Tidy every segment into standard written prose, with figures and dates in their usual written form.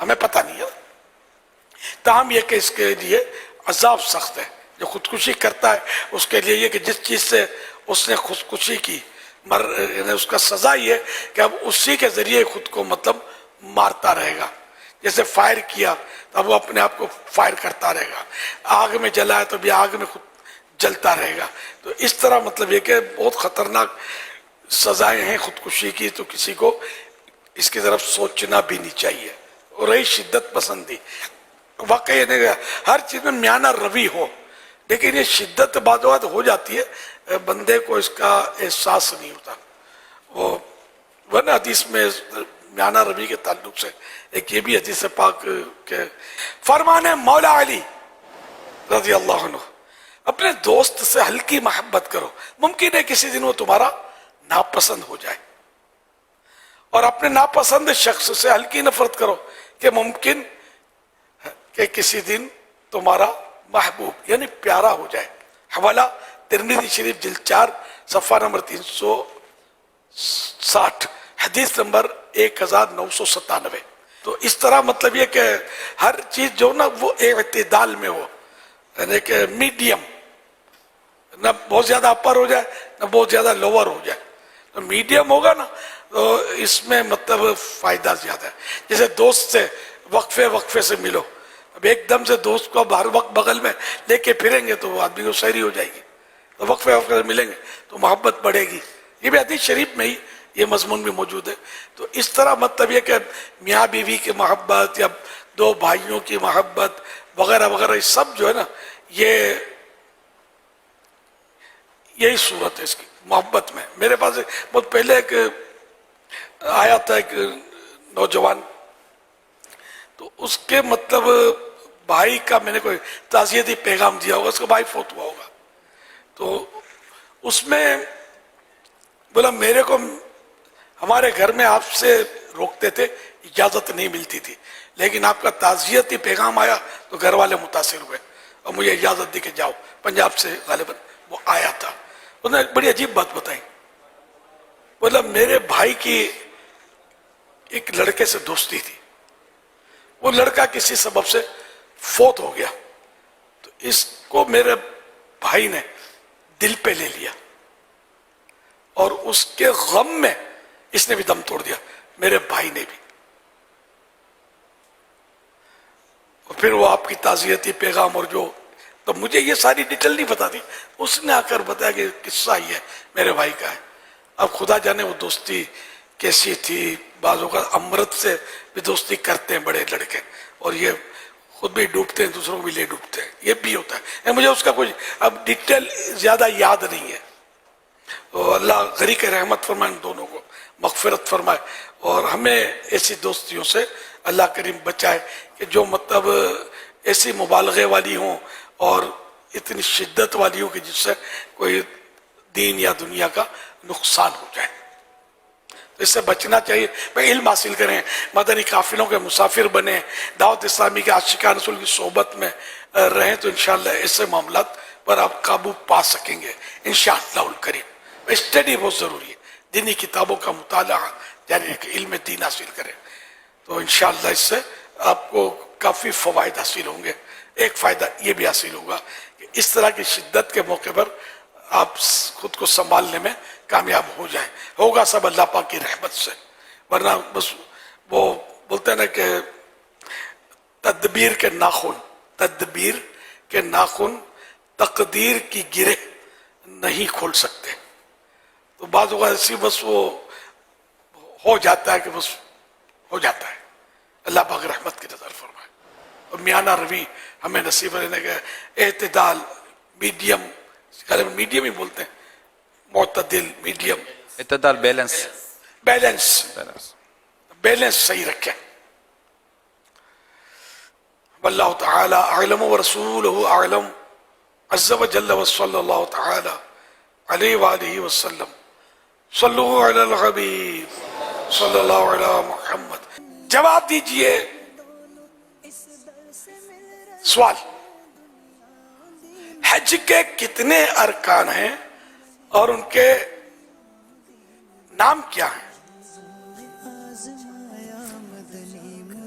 ہمیں پتہ نہیں ہے، تاہم یہ کہ اس کے لیے عذاب سخت ہے. جو خودکشی کرتا ہے اس کے لیے یہ کہ جس چیز سے اس نے خودکشی کی یعنی اس کا سزا یہ ہے کہ اب اسی کے ذریعے خود کو مطلب مارتا رہے گا. جیسے فائر کیا تو اب وہ اپنے آپ کو فائر کرتا رہے گا، آگ میں جلائے تو بھی آگ میں خود جلتا رہے گا. تو اس طرح مطلب یہ کہ بہت خطرناک سزائیں ہیں خودکشی کی، تو کسی کو اس کی طرف سوچنا بھی نہیں چاہیے. اور رہی شدت پسندی، واقعی ہر چیز میں میانہ روی ہو، لیکن یہ شدت بعض اوقات ہو جاتی ہے، بندے کو اس کا احساس نہیں ہوتا. وہ نا حدیث میں میانہ روی کے تعلق سے ایک یہ بھی حدیث پاک کے فرمان ہے مولا علی رضی اللہ عنہ، اپنے دوست سے ہلکی محبت کرو، ممکن ہے کسی دن وہ تمہارا ناپسند ہو جائے، اور اپنے ناپسند شخص سے ہلکی نفرت کرو کہ ممکن کہ کسی دن تمہارا محبوب یعنی پیارا ہو جائے. حوالہ ترمذی شریف جلد 4 صفحہ نمبر 360، حدیث نمبر 1997. تو اس طرح مطلب یہ کہ ہر چیز جو نا وہ اعتدال میں ہو، یعنی کہ میڈیم، نہ بہت زیادہ اپر ہو جائے نہ بہت زیادہ لوور ہو جائے. تو میڈیم ہوگا نا تو اس میں مطلب فائدہ زیادہ ہے. جیسے دوست سے وقفے سے ملو، اب ایک دم سے دوست کو ہر وقت بغل میں لے کے پھریں گے تو وہ آدمی کو سیری ہو جائے گی. تو وقفے سے ملیں گے تو محبت بڑھے گی. یہ بھی حدیث شریف میں ہی یہ مضمون بھی موجود ہے. تو اس طرح مطلب یہ کہ میاں بیوی کی محبت یا دو بھائیوں کی محبت وغیرہ وغیرہ، یہ سب جو ہے نا یہی صورت ہے اس کی محبت میں. میرے پاس بہت پہلے ایک آیا تھا ایک نوجوان، تو اس کے مطلب بھائی کا میں نے کوئی تعزیتی پیغام دیا ہوگا، اس کا بھائی فوت ہوا ہوگا. تو اس میں بولا میرے کو ہمارے گھر میں آپ سے روکتے تھے، اجازت نہیں ملتی تھی، لیکن آپ کا تعزیتی پیغام آیا تو گھر والے متاثر ہوئے اور مجھے اجازت دی کہ جاؤ. پنجاب سے غالباً وہ آیا تھا. انہوں نے ایک بڑی عجیب بات بتائی، بولا میرے بھائی کی ایک لڑکے سے دوستی تھی، وہ لڑکا کسی سبب سے فوت ہو گیا، تو اس کو میرے بھائی نے دل پہ لے لیا اور اس کے غم میں اس نے بھی دم توڑ دیا، میرے بھائی نے بھی. اور پھر وہ آپ کی تعزیتی پیغام اور جو، تو مجھے یہ ساری ڈیٹیل نہیں پتا تھی، اس نے آ کر بتایا کہ قصہ ہی ہے میرے بھائی کا ہے. اب خدا جانے وہ دوستی کیسی تھی. بعض اوقات امرت سے بھی دوستی کرتے ہیں بڑے لڑکے، اور یہ خود بھی ڈوبتے ہیں دوسروں کو بھی لے ڈوبتے ہیں، یہ بھی ہوتا ہے. مجھے اس کا کچھ اب ڈیٹیل زیادہ یاد نہیں ہے. تو اللہ غریق رحمت فرمائے، دونوں کو مغفرت فرمائے، اور ہمیں ایسی دوستیوں سے اللہ کریم بچائے کہ جو مطلب ایسی مبالغے والی ہوں اور اتنی شدت والی ہوں کہ جس سے کوئی دین یا دنیا کا نقصان ہو جائے. تو اس سے بچنا چاہیے. علم حاصل کریں، مدنی قافلوں کے مسافر بنیں، دعوت اسلامی کے عاشقان رسول کی صحبت میں رہیں، تو انشاءاللہ ایسے معاملات پر آپ قابو پا سکیں گے انشاءاللہ الکریم. اسٹڈی بہت ضروری ہے، دینی کتابوں کا مطالعہ جاری رکھیں، علم دین حاصل کریں، تو انشاءاللہ اس سے آپ کو کافی فوائد حاصل ہوں گے. ایک فائدہ یہ بھی حاصل ہوگا کہ اس طرح کی شدت کے موقع پر آپ خود کو سنبھالنے میں کامیاب ہو جائیں. ہوگا سب اللہ پاک کی رحمت سے، ورنہ بس وہ بولتے ہیں نا کہ تدبیر کے ناخن تقدیر کی گرہ نہیں کھول سکتے. تو بعض اوقات ایسی بس وہ ہو جاتا ہے کہ بس ہو جاتا ہے. اللہ پاک رحمت کی نظر فرمائے، اور میانہ روی ہمیں نصیب رہنے کا، اعتدال، میڈیم ہی بولتے ہیں، معتدل، میڈیم، اعتدال، بیلنس صحیح رکھیں. واللہ تعالی اعلم ورسولہ اعلم عز وجل، وصلی اللہ تعالی علیہ وآلہ وسلم. صلو علی الحبیب صلی اللہ علی محمد. جواب دیجئے سوال، حج کے کتنے ارکان ہیں اور ان کے نام کیا ہیں؟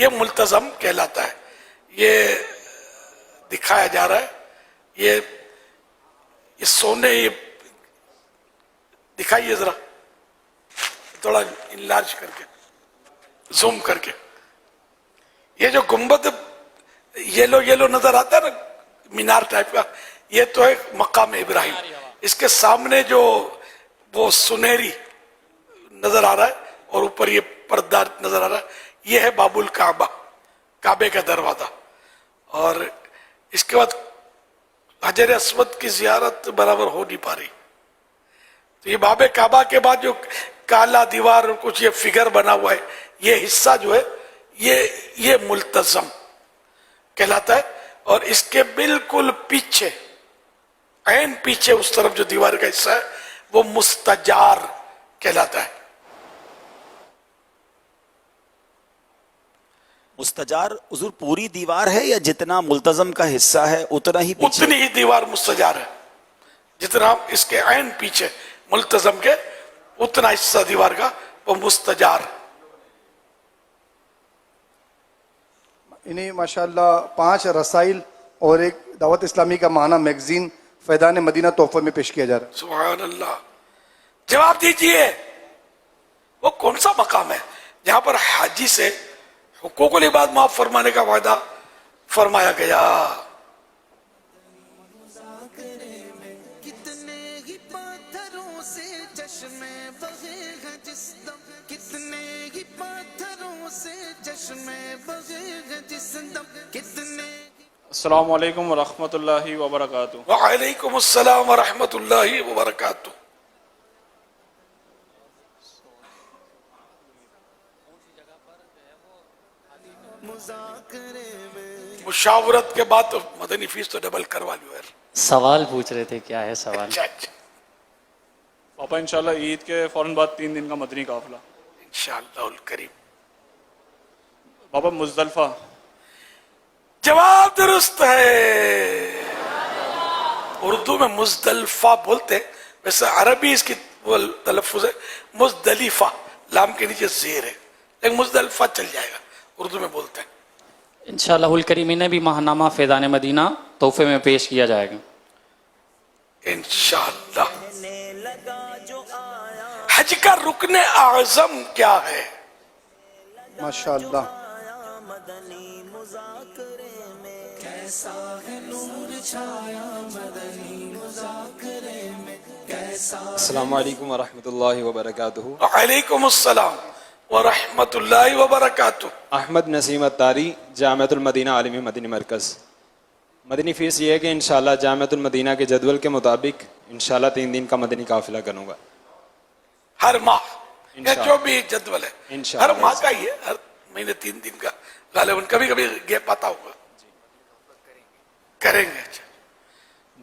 یہ ملتزم کہلاتا ہے. یہ دکھایا جا رہا ہے، یہ سونے، یہ دکھائیے ذرا تھوڑا انلارج کر کے، زوم کر کے. یہ جو گنبد یلو نظر آتا ہے نا، مینار ٹائپ کا، یہ تو ہے مقام ابراہیم. اس کے سامنے جو وہ سنہری نظر آ رہا ہے اور اوپر یہ پردہ نظر آ رہا ہے، یہ ہے باب الکعبہ، کعبے کا دروازہ. اور اس کے بعد حجر اسود کی زیارت برابر ہو نہیں پا رہی. تو یہ باب کعبہ کے بعد جو کالا دیوار اور کچھ یہ فگر بنا ہوا ہے، یہ حصہ جو ہے یہ ملتزم کہلاتا ہے. اور اس کے بالکل پیچھے، عین پیچھے اس طرف جو دیوار کا حصہ ہے وہ مستجار کہلاتا ہے. مستجار حضور پوری دیوار ہے یا جتنا ملتزم کا حصہ ہے اتنا ہی پیچھے؟ اتنی ہی دیوار مستجار ہے، جتنا اس کے عین پیچھے ملتزم کے اتنا حصہ دیوار کا وہ مستجار. انہیں ماشاءاللہ 5 رسائل اور ایک دعوت اسلامی کا ماہانہ میگزین فیضان مدینہ تحفہ میں پیش کیا جا رہا ہے. سبحان اللہ. جواب دیجئے، وہ کون سا مقام ہے جہاں پر حاجی سے حقوق العباد معاف فرمانے کا وعدہ فرمایا گیا؟ السلام علیکم ورحمۃ اللہ وبرکاتہ. وعلیکم السلام ورحمۃ اللہ وبرکاتہ. مشاورت کے بعد تو مدنی فیس تو ڈبل کروا لیو یار. سوال پوچھ رہے تھے، کیا ہے سوال؟ اچھا اچھا، پاپا انشاءاللہ عید کے فوراً بعد 3 دن کا مدنی قافلہ. انشاءاللہ الکریم. پاپا مزدلفہ. جواب درست ہے. اردو میں مزدلفہ بولتے ہیں، ویسے عربی اس کی تلفظ ہے مزدلفہ، لام کے نیچے زیر ہے، لیکن مزدلفہ چل جائے گا، اردو میں بولتے ہیں. انشاءاللہ الکریم انہیں بھی ماہنامہ فیضان مدینہ تحفے میں پیش کیا جائے گا. انشاءاللہ. حج کا رکن اعظم کیا ہے؟ ماشاءاللہ. السلام علیکم ورحمۃ اللہ وبرکاتہ. وعلیکم السلام ورحمۃ اللہ وبرکاتہ. احمد نسیم الطاری، جامعۃ المدینہ عالمی مدنی مرکز. مدنی فیس یہ ہے کہ انشاءاللہ جامعۃ المدینہ کے جدول کے مطابق انشاءاللہ 3 دن کا مدنی قافلہ کروں گا. ہر ماہ یا جو بھی جدول ہے انشاءاللہ ہر ماہ کا ہی ہے، ہر مہینے 3 دن کا غالباً. کبھی کبھی گیپ آتا ہوگا، کریں گے.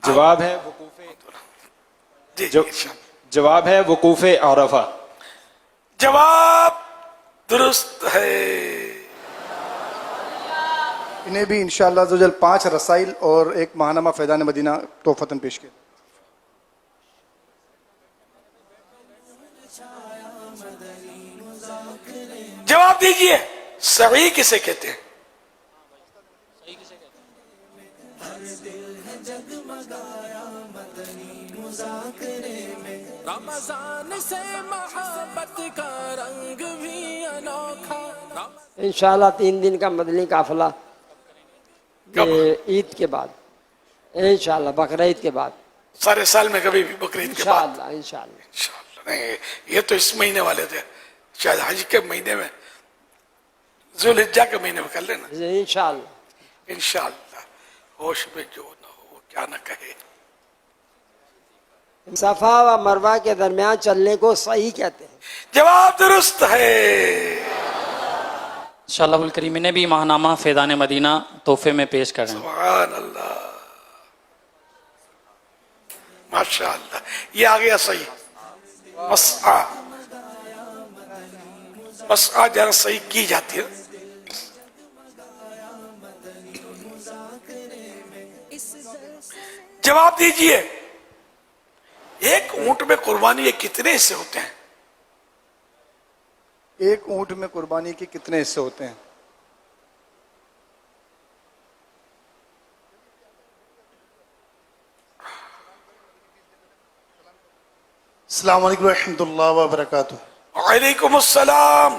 جواب ہے وقوف جی انشاءاللہ. جواب ہے وقوف عرفہ. جواب درست ہے. انہیں بھی انشاءاللہ عزوجل 5 رسائل اور ایک ماہنامہ فیضان مدینہ تحفتاً پیش کیا. جواب دیجئے، سعی کسے کہتے ہیں؟ رمضان سے محبت کا رنگ بھی انوکھا. انشاءاللہ 3 دن کا مدنی قافلہ عید کے بعد، انشاءاللہ بقرعید کے بعد، سارے سال میں کبھی بھی بقرعید کے بعد. انشاءاللہ انشاءاللہ. انشاءاللہ. نہیں، یہ تو اس مہینے والے تھے، شاید حج کے مہینے میں، ذوالحجہ کے مہینے میں کر لینا انشاءاللہ. انشاءاللہ. ہوش میں جو نہ ہو وہ کیا نہ کہے. صفا و مروہ کے درمیان چلنے کو صحیح کہتے ہیں. جواب درست ہے. انشاءاللہ الکریم انہیں بھی ماہنامہ فیضان مدینہ تحفے میں پیش کر رہے ہیں. سبحان اللہ. ماشاءاللہ. یہ آ گیا صحیح. مسعی، مسعی جہاں صحیح کی جاتی ہے. جواب دیجئے، ایک اونٹ میں قربانی کے کتنے حصے ہوتے ہیں؟ ایک اونٹ میں قربانی کے کتنے حصے ہوتے ہیں؟ السلام علیکم ورحمۃ اللہ وبرکاتہ. وعلیکم السلام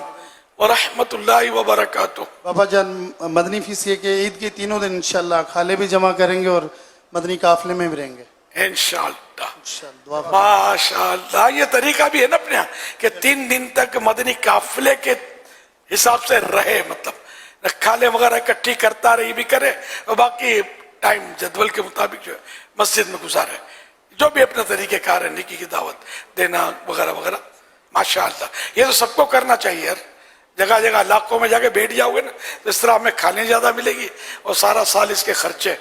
ورحمۃ اللہ وبرکاتہ. بابا جان مدنی فیس یہ کہ عید کے تینوں دن انشاءاللہ کھالے بھی جمع کریں گے اور مدنی قافلے میں بھی رہیں گے انشاءاللہ. دعا فرمائیں. ماشاءاللہ یہ طریقہ بھی ہے نا اپنے یہاں کہ 3 دن تک مدنی قافلے کے حساب سے رہے, مطلب کھالے وغیرہ اکٹھی کرتا رہی بھی کرے اور باقی ٹائم جدول کے مطابق جو ہے مسجد میں گزارے, جو بھی اپنا طریقہ کار ہے نیکی کی دعوت دینا وغیرہ وغیرہ. ماشاءاللہ یہ تو سب کو کرنا چاہیے یار. جگہ جگہ علاقوں میں جا کے بیٹھ جاؤ گے نا تو اس طرح ہمیں کھانے زیادہ ملے گی اور سارا سال اس کے خرچے,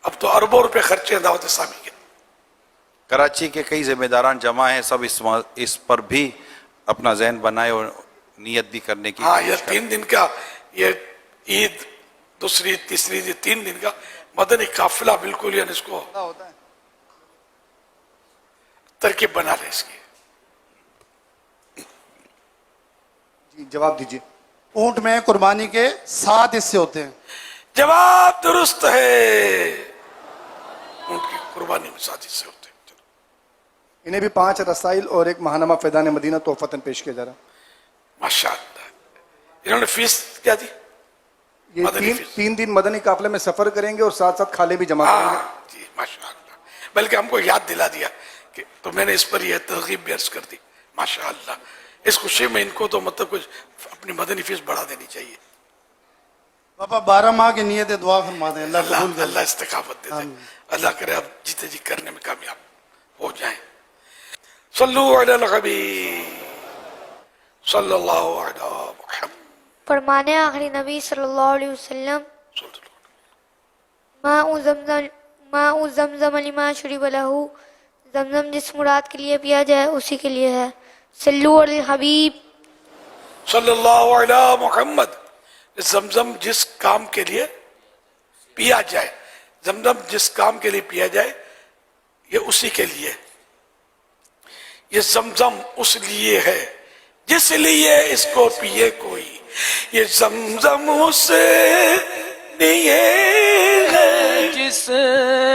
اب تو اربوں روپے خرچے ہیں دعوت اسلامی کے. کراچی کے کئی ذمہ داران جمع ہیں, سب اس پر بھی اپنا ذہن بنائے اور نیت بھی کرنے کی. ہاں یہ 3 دن کا, یہ عید دوسری تیسری 3 دن کا مدنی قافلہ بالکل یعنی اس کو ترکیب بنا لے اس کی. جی جواب دیجیے. اونٹ میں قربانی کے 7 حصے ہوتے ہیں. جواب درست ہے, اونٹ کی قربانی میں 7 حصے ہوتے ہیں. انہیں بھی 5 رسائل اور ایک ماہنامہ فیضان مدینہ تحفتاً پیش کیا جا رہا. ماشاءاللہ. انہوں نے فیس کیا دی؟ یہ 3 دن مدنی قافلے میں سفر کریں گے اور ساتھ ساتھ کھالے بھی جمع کریں گے. جی ماشاءاللہ. بلکہ ہم کو یاد دلا دیا کہ تو میں نے اس پر یہ ترغیب بھی عرض کر دی. ماشاءاللہ اس خوشی میں ان کو تو مطلب کچھ اپنی مدنی فیس بڑھا دینی چاہیے. بابا 12 ماہ کی نیت دعا فرما دیں. اللہ قبول کرے. اللہ استقامت دے دے. اللہ کرے آپ جیتے جی کرنے میں کامیاب ہو جائیں. صلو علی الحبیب صلی اللہ علیہ محمد. فرمانے آخری نبی صلی اللہ علیہ وسلم ماء زمزم لما شرب لہ, زمزم جس مراد کے لیے پیا جائے اسی کے لیے ہے. صلو علی الحبیب صلی اللہ علیہ محمد. زمزم جس کام کے لیے پیا جائے, زمزم جس کام کے لیے پیا جائے یہ اسی کے لیے. یہ زمزم اس لیے ہے جس لیے اس کو پیے کوئی. یہ زمزم اس لیے ہے جس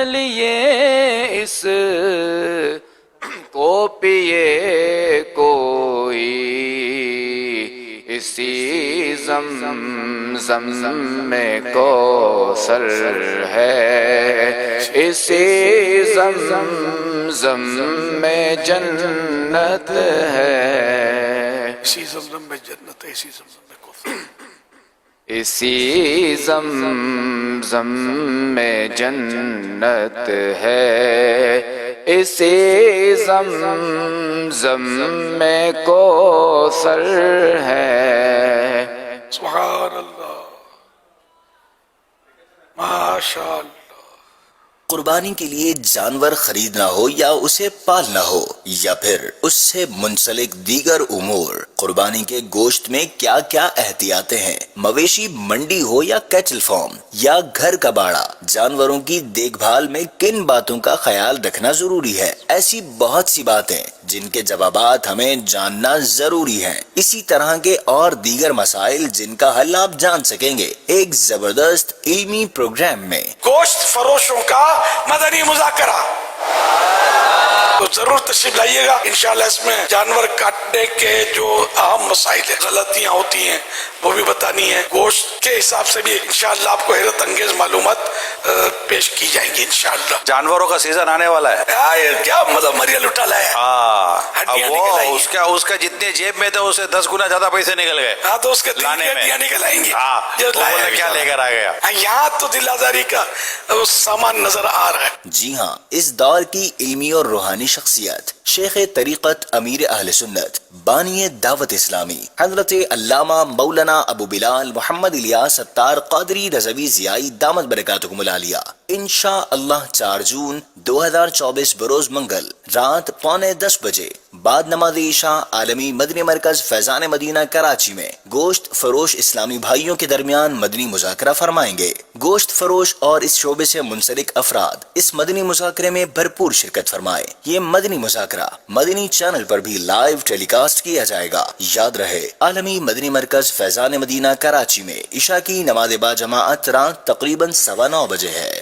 لیے اس کو پیے کوئی. اسی زمزم میں کوثر ہے, اسی زمزم میں جنت ہے. اسی زمزم میں جنت ہے, اسی زمزم میں کوثر. اسی زمزم میں جنت ہے, اسی زمزم میں کوثر ہے. سبحان اللہ. ماشاء اللہ. قربانی کے لیے جانور خریدنا ہو یا اسے پالنا ہو یا پھر اس سے منسلک دیگر امور, قربانی کے گوشت میں کیا کیا احتیاطیں ہیں. مویشی منڈی ہو یا کیٹل فارم یا گھر کا باڑہ, جانوروں کی دیکھ بھال میں کن باتوں کا خیال رکھنا ضروری ہے. ایسی بہت سی باتیں جن کے جوابات ہمیں جاننا ضروری ہیں. اسی طرح کے اور دیگر مسائل جن کا حل آپ جان سکیں گے ایک زبردست علمی پروگرام میں. گوشت فروشوں کا مدنی مذاکرہ, تو ضرور تشریف لائیے گا. انشاءاللہ اس میں جانور کاٹنے کے جو اہم مسائل ہیں, غلطیاں ہوتی ہیں وہ بھی بتانی ہے. گوشت کے حساب سے بھی انشاءاللہ آپ کو حیرت انگیز معلومات پیش کی جائیں گی انشاءاللہ. جانوروں کا سیزن آنے والا ہے. کیا مطلب مریل اٹھا لایا ہے, وہ اس کا جتنے جیب میں تھے اسے 10 گنا زیادہ پیسے نکل گئے. ہاں تو اس کے لانے میں نکل آئیں گے. کیا لے کر آ گیا. یہاں تو دل آزاری کا سامان نظر آ رہا ہے. جی ہاں, اس دور کی علمی اور روحانی شخصیت شیخ طریقت امیر اہل سنت بانی دعوت اسلامی حضرت علامہ مولانا ابو بلال محمد الیاس ستار قادری رضوی ضیائی دامت برکاتکم العالیہ انشاء اللہ 4 جون 2024 بروز منگل رات 9:45 بجے بعد نماز عشاء عالمی مدنی مرکز فیضان مدینہ کراچی میں گوشت فروش اسلامی بھائیوں کے درمیان مدنی مذاکرہ فرمائیں گے. گوشت فروش اور اس شعبے سے منسلک افراد اس مدنی مذاکرے میں بھرپور شرکت فرمائے. یہ مدنی مذاکرہ مدنی چینل پر بھی لائیو ٹیلی کاسٹ کیا جائے گا. یاد رہے عالمی مدنی مرکز فیضان مدینہ کراچی میں عشاء کی نماز با جماعت رات تقریباً 9:15 بجے ہے.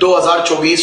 2024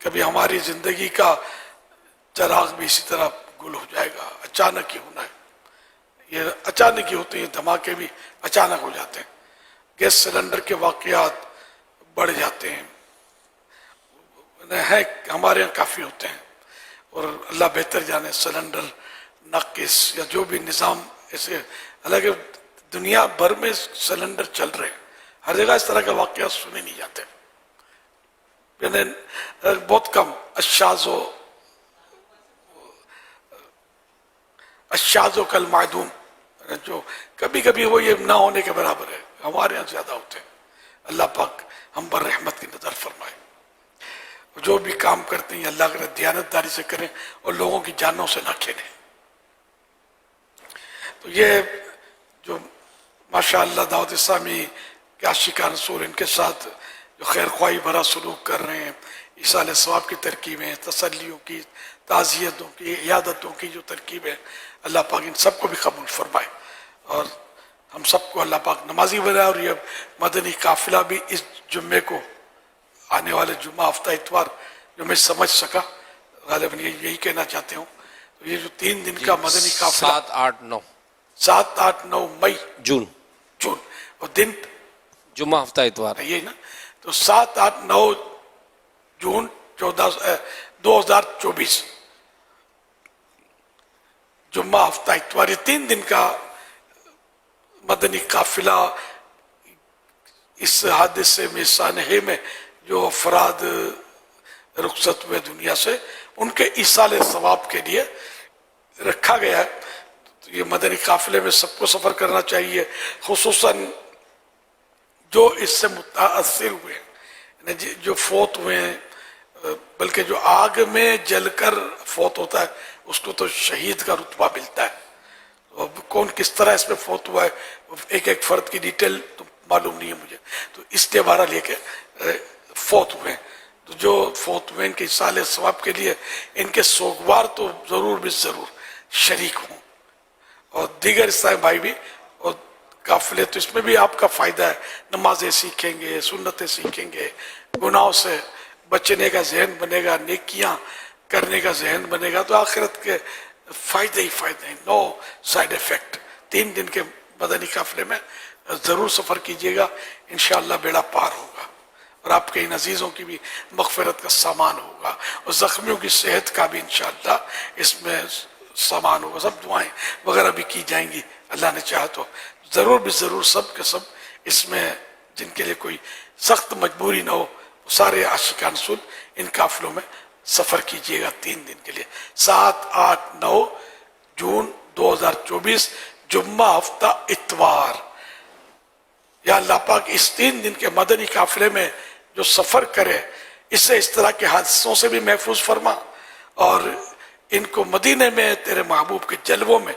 کبھی ہماری زندگی کا چراغ بھی اسی طرح گل ہو جائے گا. اچانک ہی ہونا ہے, یہ اچانک ہی ہوتے ہیں, دھماکے بھی اچانک ہو جاتے ہیں. گیس سلنڈر کے واقعات بڑھ جاتے ہیں, ہمارے یہاں کافی ہوتے ہیں, اور اللہ بہتر جانے سلنڈر ناقص یا جو بھی نظام ایسے. حالانکہ دنیا بھر میں سلنڈر چل رہے ہیں, ہر جگہ اس طرح کے واقعات سنے نہیں جاتے. یعنی بہت کم الشاذ و کالمعدوم, جو کبھی کبھی وہ یہ نہ ہونے کے برابر ہے, ہمارے یہاں زیادہ ہوتے ہیں. اللہ پاک ہم پر رحمت کی نظر فرمائے. جو بھی کام کرتے ہیں اللہ کرے دیانتداری سے کریں اور لوگوں کی جانوں سے نہ کھیلیں. تو یہ جو ماشاءاللہ دعوت اسلامی کے عاشقان رسول, ان کے ساتھ جو خیر خواہی بھرا سلوک کر رہے ہیں, ایصال ثواب کی ترکیبیں, تسلیوں کی, تعزیتوں کی, عیادتوں کی جو ترکیبیں, اللہ پاک ان سب کو بھی قبول فرمائے, اور ہم سب کو اللہ پاک نمازی بنائے. اور یہ مدنی قافلہ بھی اس جمعے کو, آنے والے جمعہ ہفتہ اتوار, جو میں سمجھ سکا, غالباً یہی کہنا چاہتے ہوں. تو یہ جو 3 دن کا مدنی قافلہ 7, 8, 9 مئی جون, اور دن جمعہ ہفتہ اتوار, یہی نا. تو 7, 8, 9 جون 2024 جمعہ ہفتہ اتوار, یہ 3 دن کا مدنی قافلہ. اس حادثے میں سانحے میں جو افراد رخصت ہوئے دنیا سے, ان کے ایصال ثواب کے لیے رکھا گیا ہے. تو یہ مدنی قافلے میں سب کو سفر کرنا چاہیے, خصوصاً جو اس سے متاثر ہوئے ہیں, جو فوت ہوئے ہیں. بلکہ جو آگ میں جل کر فوت ہوتا ہے اس کو تو شہید کا رتبہ ملتا ہے. اب کون کس طرح اس میں فوت ہوا ہے, ایک فرد کی ڈیٹیل تو معلوم نہیں ہے مجھے. تو اس لیے بہرحال لے کے فوت ہوئے ہیں, تو جو فوت ہوئے ان کے ایصال ثواب کے لیے ان کے سوگوار تو ضرور بھی ضرور شریک ہوں, اور دیگر اسلامی بھائی بھی. اور قافلے تو اس میں بھی آپ کا فائدہ ہے, نمازیں سیکھیں گے, سنتیں سیکھیں گے, گناہوں سے بچنے کا ذہن بنے گا, نیکیاں کرنے کا ذہن بنے گا. تو آخرت کے فائدے ہی فائدے ہیں, نو سائیڈ ایفیکٹ. 3 دن کے مدنی قافلے میں ضرور سفر کیجیے گا, انشاءاللہ بیڑا پار ہوگا, اور آپ کے ان عزیزوں کی بھی مغفرت کا سامان ہوگا, اور زخمیوں کی صحت کا بھی انشاءاللہ اس میں سامان ہوگا. سب دعائیں وغیرہ بھی کی جائیں گی اللہ نے چاہا تو. ضرور بھی ضرور سب کے سب اس میں, جن کے لیے کوئی سخت مجبوری نہ ہو, سارے عاشقان رسول ان قافلوں میں سفر کیجیے گا 3 دن کے لیے. 7, 8, 9 جون 2024 جمعہ ہفتہ اتوار. یا اللہ پاک اس 3 دن کے مدنی قافلے میں جو سفر کرے, اسے اس طرح کے حادثوں سے بھی محفوظ فرما, اور ان کو مدینے میں تیرے محبوب کے جلووں میں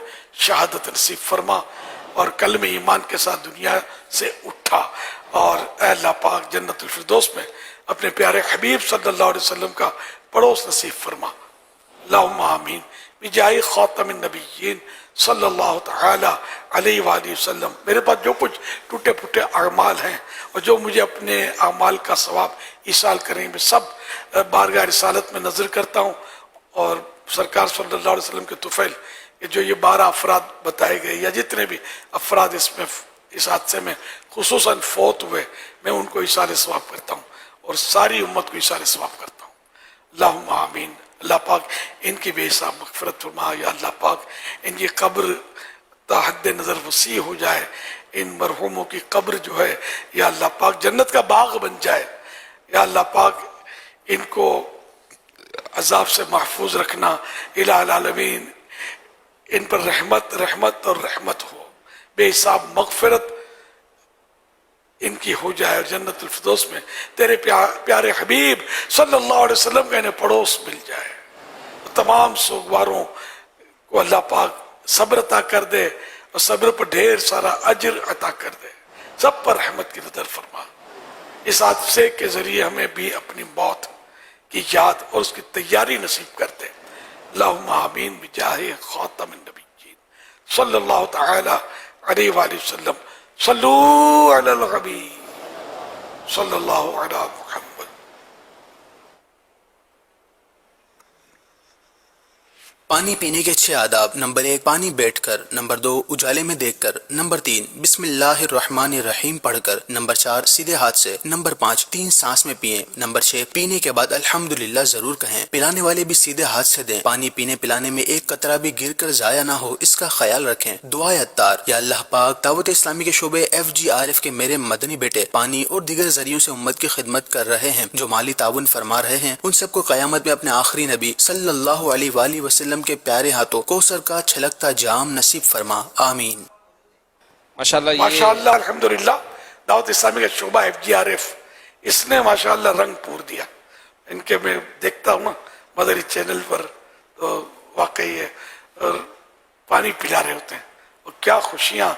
شہادت نصیب فرما, اور کلمہ ایمان کے ساتھ دنیا سے اٹھا. اور اے اللہ پاک جنت الفردوس میں اپنے پیارے حبیب صلی اللہ علیہ وسلم کا پڑوس نصیب فرما. اللہم آمین بجاہ خاتم النبیین صلی اللہ تعالی علیہ وآلہ وسلم. میرے پاس جو کچھ ٹوٹے پھوٹے اعمال ہیں, اور جو مجھے اپنے اعمال کا ثواب ایصال کریں, میں سب بارگاہ رسالت میں نظر کرتا ہوں. اور سرکار صلی اللہ علیہ وسلم کے طفیل, جو یہ 12 افراد بتائے گئے, یا جتنے بھی افراد اس حادثے میں خصوصاً فوت ہوئے, میں ان کو ایصال ثواب کرتا ہوں, اور ساری امت کو ایصال ثواب کرتا ہوں. اللہم آمین. اللہ پاک ان کی بے حساب مغفرت فرما. یا اللہ پاک ان کی قبر تا حد نظر وسیع ہو جائے, ان مرحوموں کی قبر جو ہے یا اللہ پاک جنت کا باغ بن جائے. یا اللہ پاک ان کو عذاب سے محفوظ رکھنا. الہ العالمین ان پر رحمت رحمت اور رحمت ہو, بے حساب مغفرت ان کی ہو جائے, اور جنت الفردوس میں تیرے پیارے حبیب صلی اللہ علیہ وسلم کا انہیں پڑوس مل جائے. تمام سوگواروں کو اللہ پاک صبر عطا کر دے, اور صبر پر ڈھیر سارا اجر عطا کر دے. سب پر رحمت کی نظر فرما. اس حادثے کے ذریعے ہمیں بھی اپنی موت کی یاد اور اس کی تیاری نصیب کر دے. اللہم آمین بجاہ خاتم النبیین صلی اللہ تعالی علیہ وآلہ وسلم. صلو علی الحبیب صلی اللہ علی محمد پانی پینے کے 6 آداب: نمبر 1 پانی بیٹھ کر، نمبر 2 اجالے میں دیکھ کر، نمبر 3 بسم اللہ الرحمن الرحیم پڑھ کر، نمبر 4 سیدھے ہاتھ سے، نمبر 5 3 سانس میں پئیں، نمبر 6 پینے کے بعد الحمدللہ ضرور کہیں، پلانے والے بھی سیدھے ہاتھ سے دیں، پانی پینے پلانے میں ایک قطرہ بھی گر کر ضائع نہ ہو اس کا خیال رکھیں۔ دعائے عطار: یا اللہ پاک، دعوت اسلامی کے شعبے FGRF کے میرے مدنی بیٹے پانی اور دیگر ذریعوں سے امت کی خدمت کر رہے ہیں، جو مالی تعاون فرما رہے ہیں، ان سب کو قیامت میں اپنے آخری نبی صلی اللہ علیہ وآلہ وسلم کے پیارے ہاتھوں کوثر کا چھلکتا جام نصیب فرما، آمین۔ ماشاءاللہ الحمدللہ دعوت اسلامی کا شعبہ FGRF اس نے ماشاءاللہ رنگ پور دیا۔ ان کے میں دیکھتا ہوں نا مدری چینل پر، تو واقعی ہے، اور پانی پلا رہے ہوتے ہیں اور کیا خوشیاں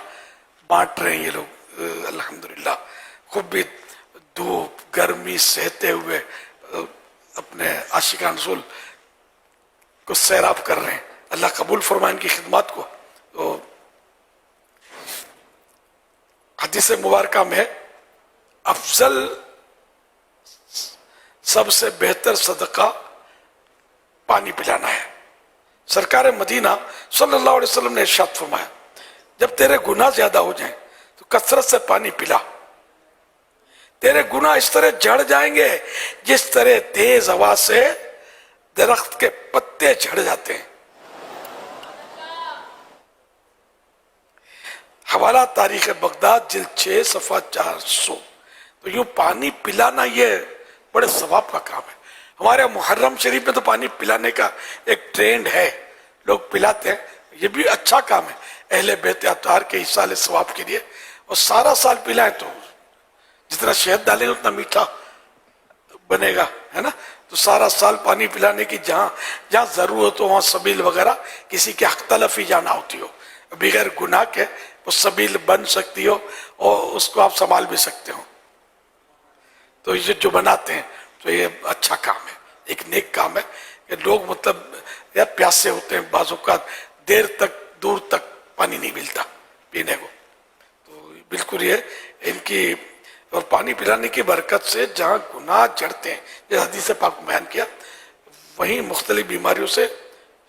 بانٹ رہے ہیں یہ لوگ الحمدللہ۔ خود بھی دھوپ گرمی سہتے ہوئے اپنے عاشقان رسول کو سیراب کر رہے ہیں۔ اللہ قبول فرمائے ان کی خدمات کو۔ تو حدیث مبارکہ میں افضل سب سے بہتر صدقہ پانی پلانا ہے۔ سرکار مدینہ صلی اللہ علیہ وسلم نے ارشاد فرمایا، جب تیرے گناہ زیادہ ہو جائیں تو کثرت سے پانی پلا، تیرے گناہ اس طرح جھڑ جائیں گے جس طرح تیز ہوا سے درخت کے پتے جھڑ جاتے ہیں۔ حوالہ تاریخ بغداد جلد 6 صفحہ 400۔ تو یوں پانی پلانا یہ بڑے ثواب کا کام ہے۔ ہمارے محرم شریف میں تو پانی پلانے کا ایک ٹرینڈ ہے، لوگ پلاتے ہیں، یہ بھی اچھا کام ہے اہل بیت اطہار کے ایصال ثواب کے لیے۔ اور سارا سال پلائیں تو جتنا شہد ڈالیں گے اتنا میٹھا بنے گا، ہے نا۔ تو سارا سال پانی پلانے کی جہاں ضرورت ہو وہاں سبیل وغیرہ کسی کے حق تلفی جانا ہوتی ہو، بغیر گناہ کے وہ سبیل بن سکتی ہو اور اس کو آپ سنبھال بھی سکتے ہو۔ تو یہ جو بناتے ہیں تو یہ اچھا کام ہے، ایک نیک کام ہے کہ لوگ مطلب یا پیاسے ہوتے ہیں، بعض اوقات دیر تک دور تک پانی نہیں ملتا پینے کو۔ تو بالکل یہ ان کی اور پانی پلانے کی برکت سے جہاں گناہ جڑتے ہیں، جیسے حدیث پاک میں بیان کیا، وہیں مختلف بیماریوں سے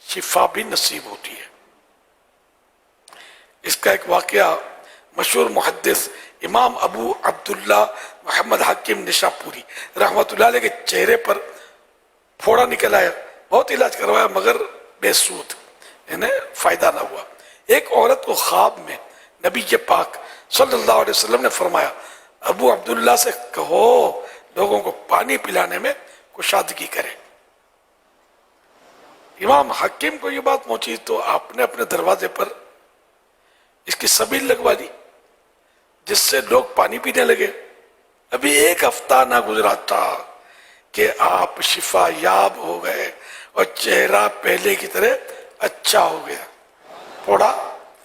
شفا بھی نصیب ہوتی ہے۔ اس کا ایک واقعہ مشہور محدث امام ابو عبداللہ محمد حکیم نشاپوری رحمۃ اللہ علیہ کے چہرے پر پھوڑا نکل آیا، بہت علاج کروایا مگر بے سود، انہیں فائدہ نہ ہوا۔ ایک عورت کو خواب میں نبی پاک صلی اللہ علیہ وسلم نے فرمایا، ابو عبداللہ سے کہو لوگوں کو پانی پلانے میں کشادگی کرے۔ امام حکیم کو یہ بات پہنچی تو آپ نے اپنے دروازے پر اس کی سبیل لگوا دی جس سے لوگ پانی پینے لگے۔ ابھی ایک ہفتہ نہ گزرا تھا کہ آپ شفا یاب ہو گئے اور چہرہ پہلے کی طرح اچھا ہو گیا، پھوڑا